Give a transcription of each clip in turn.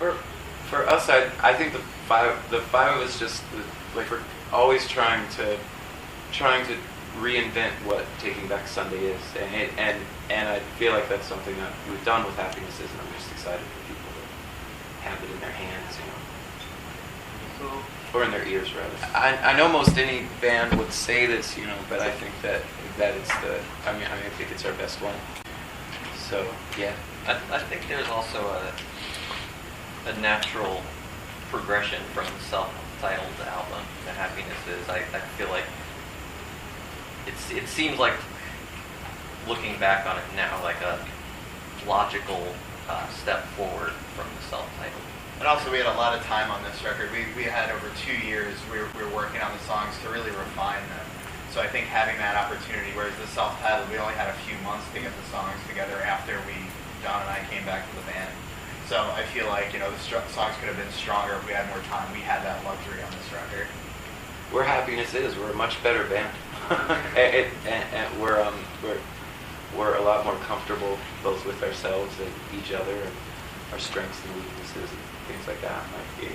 For us, I think the five of us just like we're always trying to reinvent what Taking Back Sunday is, and I feel like that's something that we've done with Happiness Is, and I'm just excited for people to have it in their hands, or in their ears rather. I know most any band would say this, but I think that it's I think it's our best one. So yeah, I think there's also a natural progression from the self-titled album to Happiness Is. I feel like it seems like, looking back on it now, like a logical step forward from the self-titled. And also, we had a lot of time on this record. We had over 2 years. We were working on the songs to really refine them. So I think having that opportunity, whereas the self-titled, we only had a few months to get the songs together after John and I came back to the band. So I feel like, the songs could have been stronger if we had more time. We had that luxury on this record. Where Happiness Is, we're a much better band. and we're a lot more comfortable both with ourselves and each other and our strengths and weaknesses and things like that. Like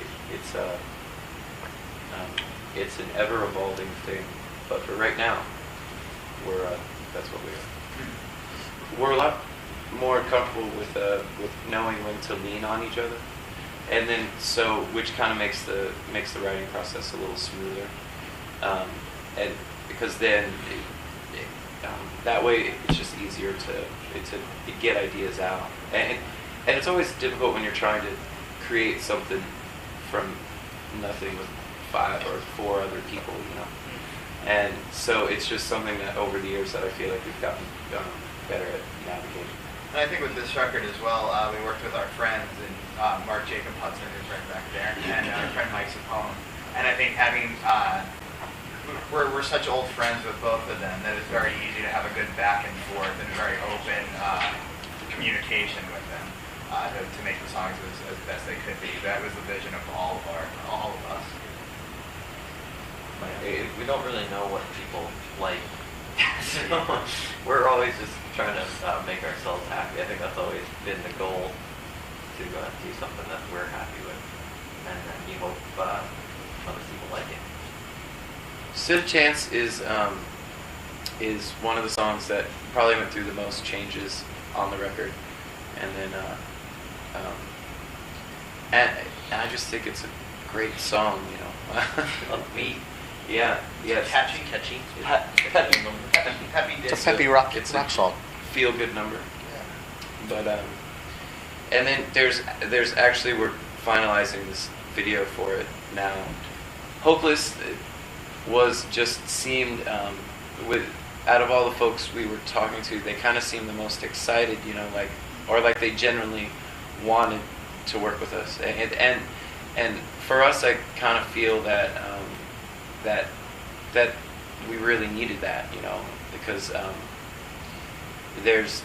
it's an ever evolving thing, but for right now, that's what we are. We're a lot more comfortable with knowing when to lean on each other, and then which kind of makes the writing process a little smoother, and because then that way it's just easier to get ideas out, and it's always difficult when you're trying to create something from nothing with 5 or 4 other people, and so it's just something that over the years that I feel like we've gotten better at navigating. And I think with this record as well, we worked with our friends, and Mark Jacob Hudson, who's right back there, and our friend Mike Sapone. And I think having, we're such old friends with both of them that it's very easy to have a good back and forth and very open communication with them to make the songs as best they could be. That was the vision of all of us. We don't really know what people like. So we're always just trying to make ourselves happy. I think that's always been the goal, to do something that we're happy with, and then you hope other people like it. Stood a Chance is one of the songs that probably went through the most changes on the record, and then and I just think it's a great song, Upbeat. Yeah, yes. Catchy. Happy It's a peppy rock song. Feel good number. Yeah. But and then there's actually, we're finalizing this video for it now. Hopeless seemed out of all the folks we were talking to, they kind of seemed the most excited, like they genuinely wanted to work with us, and for us, I kind of feel that that we really needed that, because there's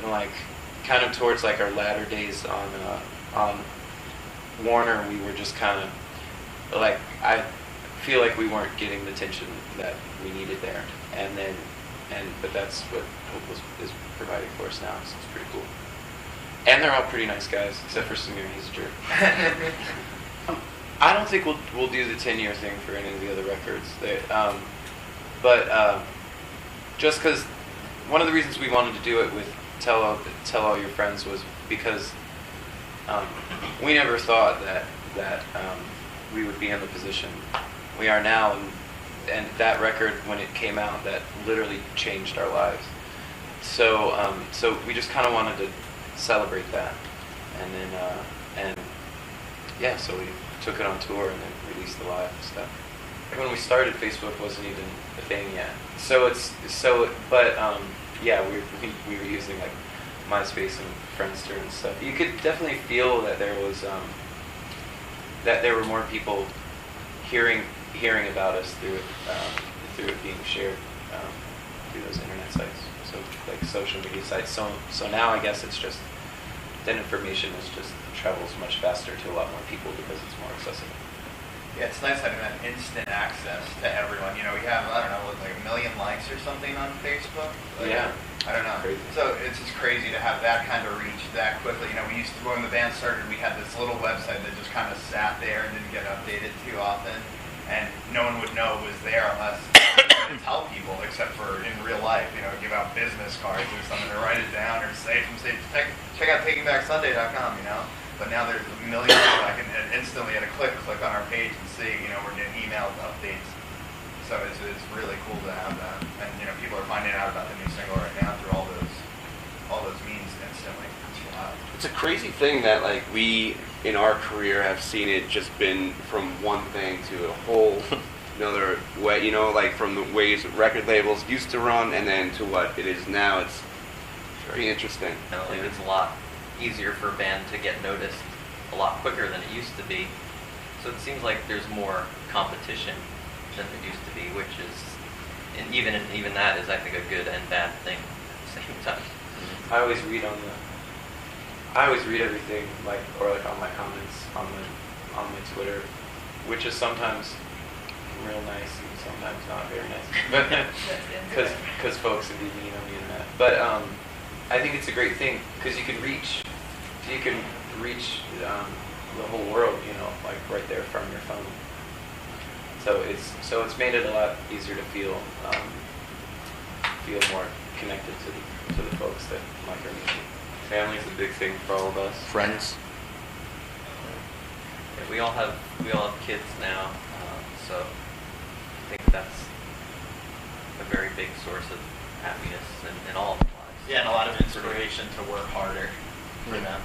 like kind of towards like our latter days on Warner, we were just kind of like, I feel like we weren't getting the attention that we needed there, but that's what Hopeless is providing for us now, so it's pretty cool. And they're all pretty nice guys, except for Samir, he's a jerk. I don't think we'll do the 10-year thing for any of the other records. But just because one of the reasons we wanted to do it with Tell All Your Friends was because we never thought that we would be in the position we are now, and that record, when it came out, that literally changed our lives. So we just kind of wanted to celebrate that, and then so we took it on tour and then released the live stuff. When we started, Facebook wasn't even a thing yet. We were using like MySpace and Friendster and stuff. You could definitely feel that there was that there were more people hearing about us through it being shared through those internet sites. So like social media sites. So now I guess it's just that information travels much faster to a lot more people because it's more accessible. Yeah, it's nice having that instant access to everyone. We have, I don't know, like 1 million likes or something on Facebook. Yeah. I don't know. Crazy. So it's just crazy to have that kind of reach that quickly. You know, we used to, when the band started, we had this little website that just kind of sat there and didn't get updated too often. And no one would know it was there unless you didn't tell people, except for in real life, you know, give out business cards or something to write it down or say from check out takingbacksunday.com, you know. But now there's a million people I can instantly at a click on our page and see, you know, we're getting emailed updates. So it's really cool to have that. And, you know, people are finding out about the new single right now through all those means instantly. It's wild. It's a crazy thing that like we in our career have seen it just been from one thing to a whole another way, you know, like from the ways record labels used to run and then to what it is now. It's very interesting. You know, like it's a lot easier for a band to get noticed a lot quicker than it used to be. So it seems like there's more competition than there used to be, which is, and even that is, I think, a good and bad thing at the same time. I always read everything, like, or like on my comments on my Twitter, which is sometimes real nice and sometimes not very nice, but because folks would be mean on the internet. But I think it's a great thing because you can reach the whole world, you know, like right there from your phone. So it's made it a lot easier to feel more connected to the folks that like our music. Family's a big thing for all of us. Friends. Yeah, we all have kids now, so I think that's a very big source of happiness in all of our lives. Yeah, and a lot of inspiration to work harder for them.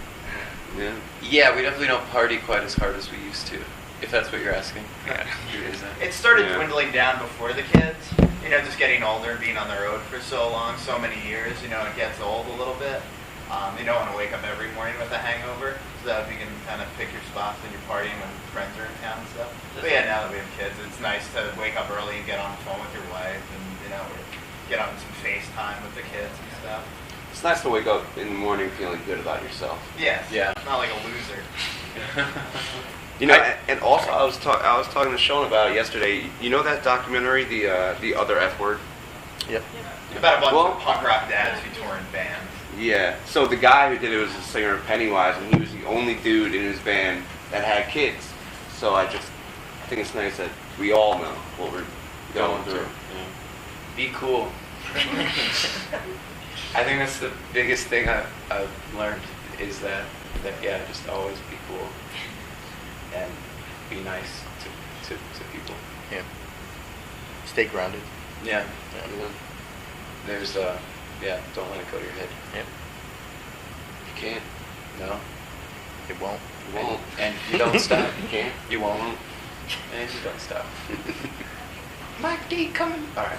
Yeah. Yeah, we definitely don't party quite as hard as we used to, if that's what you're asking. It started Yeah. dwindling down before the kids. You know, just getting older and being on the road for so long, so many years, you know, it gets old a little bit. You don't want to wake up every morning with a hangover, so that you can kind of pick your spots when you're partying when friends are in town and stuff. But yeah, now that we have kids, it's nice to wake up early and get on the phone with your wife and, you know, get on some FaceTime with the kids and stuff. It's nice to wake up in the morning feeling good about yourself. Yes. Yeah. Not like a loser. You know, and also I was talking to Sean about it yesterday. You know that documentary, the Other F Word? Yep. About a bunch Well- of punk rock dads who tour in bands. Yeah. So the guy who did it was the singer of Pennywise, and he was the only dude in his band that had kids. So I think it's nice that we all know what we're going through. Yeah. Be cool. I think that's the biggest thing I've learned is that yeah, just always be cool and be nice to people. Yeah. Stay grounded. Yeah. Yeah. There's don't let it go to your head. Yep. You can't. No. It won't. You won't. And you don't stop. You can't. You won't. And you don't stop. Mike D coming. All right.